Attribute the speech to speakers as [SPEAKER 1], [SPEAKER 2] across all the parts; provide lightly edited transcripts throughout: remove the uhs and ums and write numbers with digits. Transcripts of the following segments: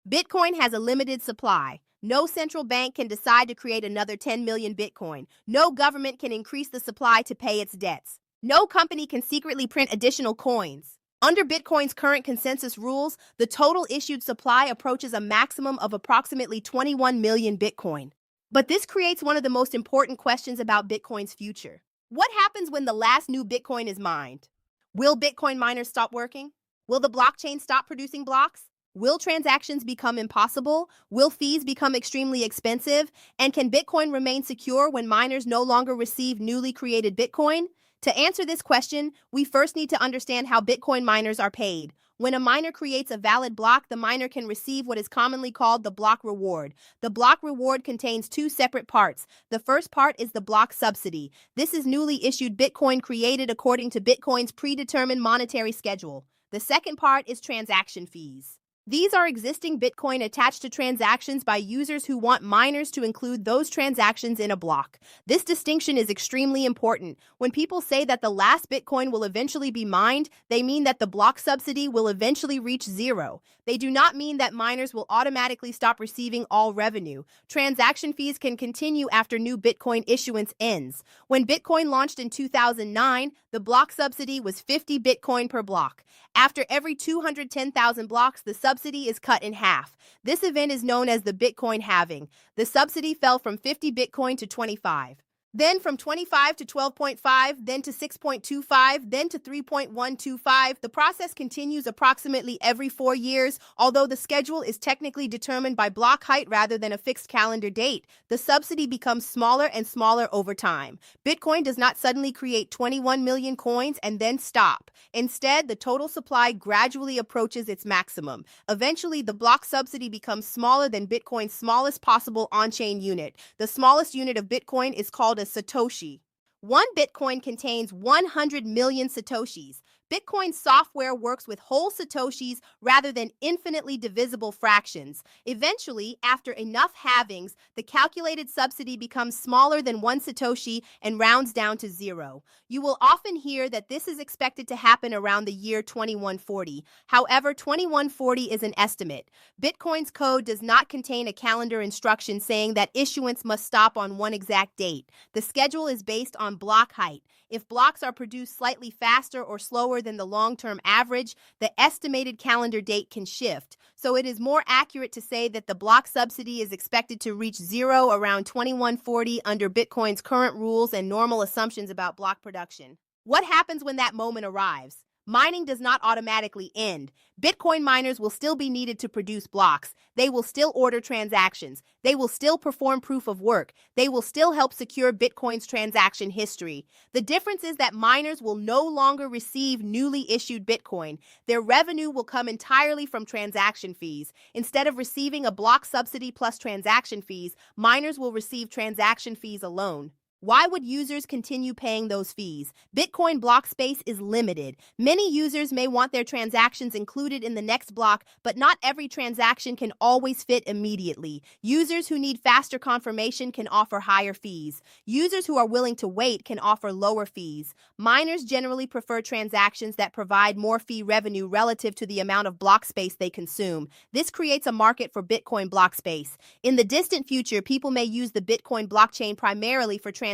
[SPEAKER 1] Bitcoin has a limited supply. No central bank can decide to create another 10 million Bitcoin. No government can increase the supply to pay its debts. No company can secretly print additional coins. Under Bitcoin's current consensus rules, the total issued supply approaches a maximum of approximately 21 million Bitcoin. But this creates one of the most important questions about Bitcoin's future. What happens when the last new Bitcoin is mined? Will Bitcoin miners stop working? Will the blockchain stop producing blocks? Will transactions become impossible? Will fees become extremely expensive? And can Bitcoin remain secure when miners no longer receive newly created Bitcoin? To answer this question, we first need to understand how Bitcoin miners are paid. When a miner creates a valid block, the miner can receive what is commonly called the block reward. The block reward contains two separate parts. The first part is the block subsidy. This is newly issued Bitcoin created according to Bitcoin's predetermined monetary schedule. The second part is transaction fees. These are existing Bitcoin attached to transactions by users who want miners to include those transactions in a block. This distinction is extremely important. When people say that the last Bitcoin will eventually be mined, they mean that the block subsidy will eventually reach zero. They do not mean that miners will automatically stop receiving all revenue. Transaction fees can continue after new Bitcoin issuance ends. When Bitcoin launched in 2009, the block subsidy was 50 Bitcoin per block. After every 210,000 blocks, the subsidy is cut in half. This event is known as the Bitcoin halving. The subsidy fell from 50 Bitcoin to 25. Then from 25 to 12.5, then to 6.25, then to 3.125. The process continues approximately every 4 years. Although the schedule is technically determined by block height rather than a fixed calendar date, the subsidy becomes smaller and smaller over time. Bitcoin does not suddenly create 21 million coins and then stop. Instead, the total supply gradually approaches its maximum. Eventually, the block subsidy becomes smaller than Bitcoin's smallest possible on-chain unit. The smallest unit of Bitcoin is called a Satoshi. One Bitcoin contains 100 million Satoshis. Bitcoin software works with whole Satoshis rather than infinitely divisible fractions. Eventually, after enough halvings, the calculated subsidy becomes smaller than 1 Satoshi and rounds down to zero. You will often hear that this is expected to happen around the year 2140. However, 2140 is an estimate. Bitcoin's code does not contain a calendar instruction saying that issuance must stop on one exact date. The schedule is based on block height. If blocks are produced slightly faster or slower than the long-term average, the estimated calendar date can shift. So it is more accurate to say that the block subsidy is expected to reach zero around 2140 under Bitcoin's current rules and normal assumptions about block production. What happens when that moment arrives? Mining does not automatically end. Bitcoin miners will still be needed to produce blocks. They will still order transactions. They will still perform proof of work. They will still help secure Bitcoin's transaction history. The difference is that miners will no longer receive newly issued Bitcoin. Their revenue will come entirely from transaction fees. Instead of receiving a block subsidy plus transaction fees, miners will receive transaction fees alone. Why would users continue paying those fees? Bitcoin block space is limited. Many users may want their transactions included in the next block, but not every transaction can always fit immediately. Users who need faster confirmation can offer higher fees. Users who are willing to wait can offer lower fees. Miners generally prefer transactions that provide more fee revenue relative to the amount of block space they consume. This creates a market for Bitcoin block space. In the distant future, people may use the Bitcoin blockchain primarily for transactions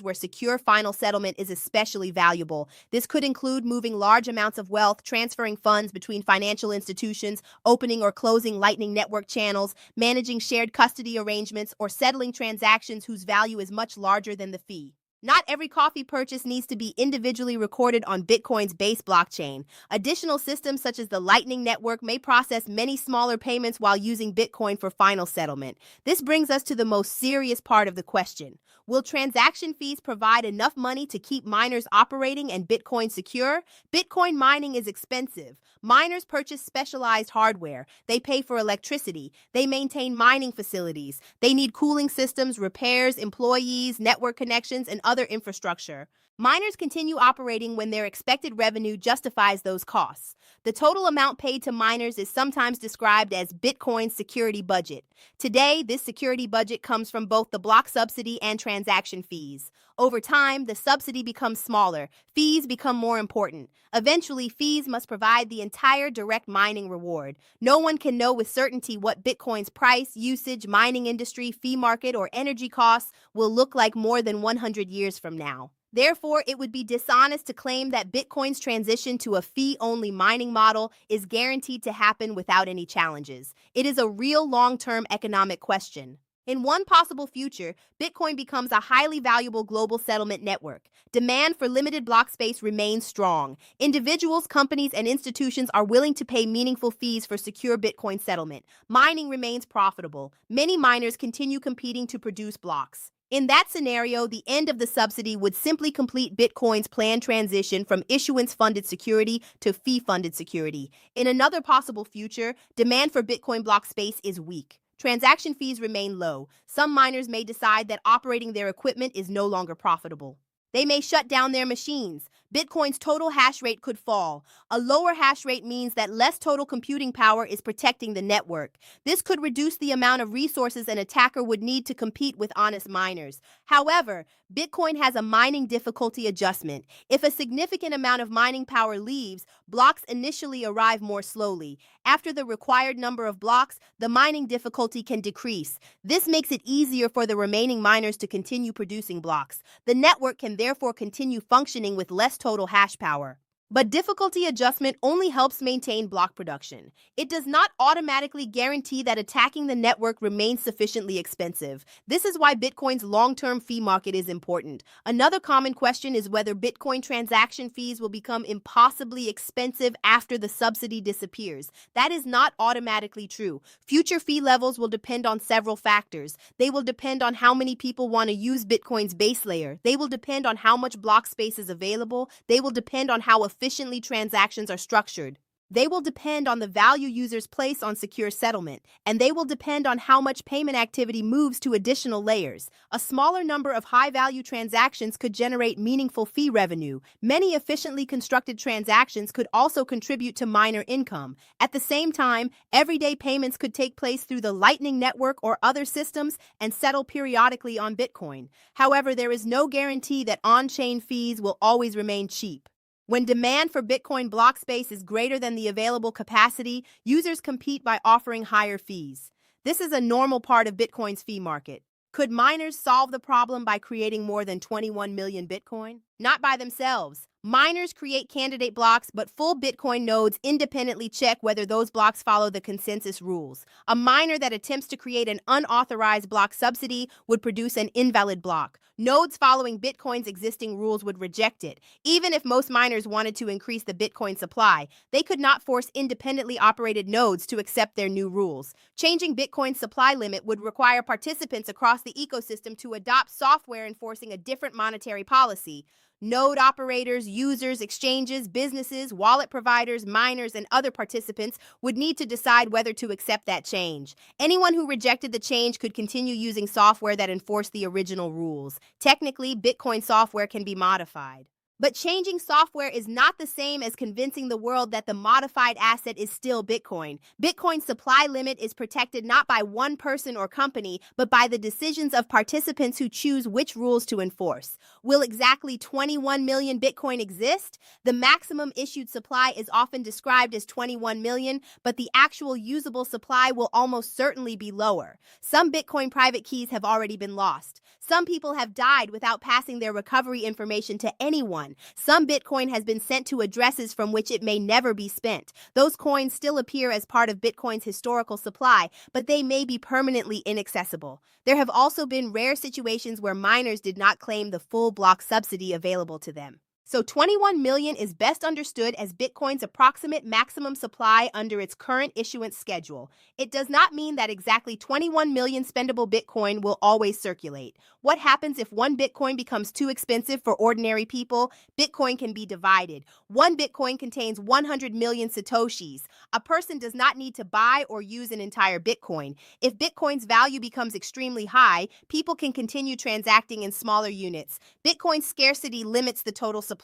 [SPEAKER 1] where secure final settlement is especially valuable. This could include moving large amounts of wealth, transferring funds between financial institutions, opening or closing Lightning Network channels, managing shared custody arrangements, or settling transactions whose value is much larger than the fee. Not every coffee purchase needs to be individually recorded on Bitcoin's base blockchain. Additional systems such as the Lightning Network may process many smaller payments while using Bitcoin for final settlement. This brings us to the most serious part of the question. Will transaction fees provide enough money to keep miners operating and Bitcoin secure? Bitcoin mining is expensive. Miners purchase specialized hardware. They pay for electricity. They maintain mining facilities. They need cooling systems, repairs, employees, network connections, and other infrastructure. Miners continue operating when their expected revenue justifies those costs. The total amount paid to miners is sometimes described as Bitcoin's security budget. Today, this security budget comes from both the block subsidy and transaction fees. Over time, the subsidy becomes smaller, fees become more important. Eventually, fees must provide the entire direct mining reward. No one can know with certainty what Bitcoin's price, usage, mining industry, fee market, or energy costs will look like more than 100 years from now. Therefore, it would be dishonest to claim that Bitcoin's transition to a fee-only mining model is guaranteed to happen without any challenges. It is a real long-term economic question. In one possible future, Bitcoin becomes a highly valuable global settlement network. Demand for limited block space remains strong. Individuals, companies, and institutions are willing to pay meaningful fees for secure Bitcoin settlement. Mining remains profitable. Many miners continue competing to produce blocks. In that scenario, the end of the subsidy would simply complete Bitcoin's planned transition from issuance-funded security to fee-funded security. In another possible future, demand for Bitcoin block space is weak. Transaction fees remain low. Some miners may decide that operating their equipment is no longer profitable. They may shut down their machines. Bitcoin's total hash rate could fall. A lower hash rate means that less total computing power is protecting the network. This could reduce the amount of resources an attacker would need to compete with honest miners. However, Bitcoin has a mining difficulty adjustment. If a significant amount of mining power leaves, blocks initially arrive more slowly. After the required number of blocks, the mining difficulty can decrease. This makes it easier for the remaining miners to continue producing blocks. The network can therefore continue functioning with less total hash power. But difficulty adjustment only helps maintain block production. It does not automatically guarantee that attacking the network remains sufficiently expensive. This is why Bitcoin's long-term fee market is important. Another common question is whether Bitcoin transaction fees will become impossibly expensive after the subsidy disappears. That is not automatically true. Future fee levels will depend on several factors. They will depend on how many people want to use Bitcoin's base layer. They will depend on how much block space is available. They will depend on how efficiently transactions are structured. They will depend on the value users place on secure settlement, and they will depend on how much payment activity moves to additional layers. A smaller number of high-value transactions could generate meaningful fee revenue. Many efficiently constructed transactions could also contribute to miner income. At the same time, everyday payments could take place through the Lightning Network or other systems and settle periodically on Bitcoin. However, there is no guarantee that on-chain fees will always remain cheap. When demand for Bitcoin block space is greater than the available capacity, users compete by offering higher fees. This is a normal part of Bitcoin's fee market. Could miners solve the problem by creating more than 21 million Bitcoin? Not by themselves. Miners create candidate blocks, but full Bitcoin nodes independently check whether those blocks follow the consensus rules. A miner that attempts to create an unauthorized block subsidy would produce an invalid block. Nodes following Bitcoin's existing rules would reject it. Even if most miners wanted to increase the Bitcoin supply, they could not force independently operated nodes to accept their new rules. Changing Bitcoin's supply limit would require participants across the ecosystem to adopt software enforcing a different monetary policy. Node operators, users, exchanges, businesses, wallet providers, miners, and other participants would need to decide whether to accept that change. Anyone who rejected the change could continue using software that enforced the original rules. Technically, Bitcoin software can be modified. But changing software is not the same as convincing the world that the modified asset is still Bitcoin. Bitcoin's supply limit is protected not by one person or company, but by the decisions of participants who choose which rules to enforce. Will exactly 21 million Bitcoin exist? The maximum issued supply is often described as 21 million, but the actual usable supply will almost certainly be lower. Some Bitcoin private keys have already been lost. Some people have died without passing their recovery information to anyone. Some Bitcoin has been sent to addresses from which it may never be spent. Those coins still appear as part of Bitcoin's historical supply, but they may be permanently inaccessible. There have also been rare situations where miners did not claim the full block subsidy available to them. So 21 million is best understood as Bitcoin's approximate maximum supply under its current issuance schedule. It does not mean that exactly 21 million spendable Bitcoin will always circulate. What happens if one Bitcoin becomes too expensive for ordinary people? Bitcoin can be divided. One Bitcoin contains 100 million Satoshis. A person does not need to buy or use an entire Bitcoin. If Bitcoin's value becomes extremely high, people can continue transacting in smaller units. Bitcoin's scarcity limits the total supply.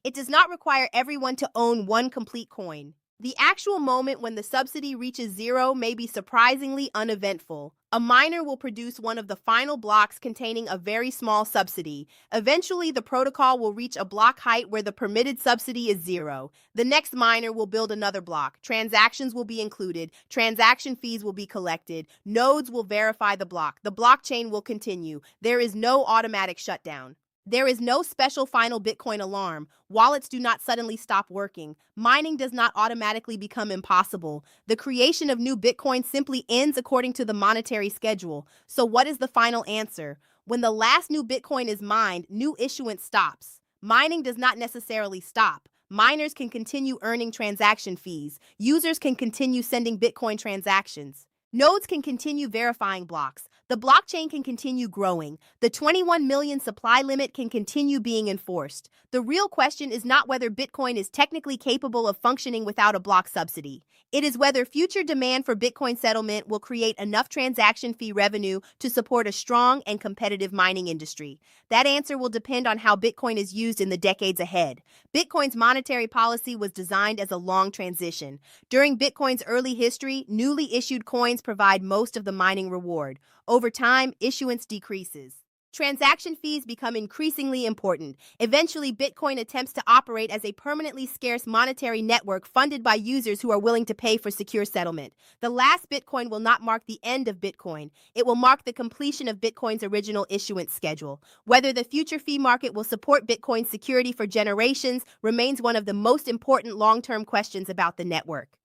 [SPEAKER 1] It does not require everyone to own one complete coin. The actual moment when the subsidy reaches zero may be surprisingly uneventful. A miner will produce one of the final blocks containing a very small subsidy. Eventually, the protocol will reach a block height where the permitted subsidy is zero. The next miner will build another block. Transactions will be included. Transaction fees will be collected. Nodes will verify the block. The blockchain will continue. There is no automatic shutdown. There is no special final Bitcoin alarm. Wallets do not suddenly stop working. Mining does not automatically become impossible. The creation of new Bitcoin simply ends according to the monetary schedule. So, what is the final answer? When the last new Bitcoin is mined, new issuance stops. Mining does not necessarily stop. Miners can continue earning transaction fees. Users can continue sending Bitcoin transactions. Nodes can continue verifying blocks. The blockchain can continue growing. The 21 million supply limit can continue being enforced. The real question is not whether Bitcoin is technically capable of functioning without a block subsidy. It is whether future demand for Bitcoin settlement will create enough transaction fee revenue to support a strong and competitive mining industry. That answer will depend on how Bitcoin is used in the decades ahead. Bitcoin's monetary policy was designed as a long transition. During Bitcoin's early history, newly issued coins provide most of the mining reward. Over time, issuance decreases. Transaction fees become increasingly important. Eventually, Bitcoin attempts to operate as a permanently scarce monetary network funded by users who are willing to pay for secure settlement. The last Bitcoin will not mark the end of Bitcoin. It will mark the completion of Bitcoin's original issuance schedule. Whether the future fee market will support Bitcoin's security for generations remains one of the most important long-term questions about the network.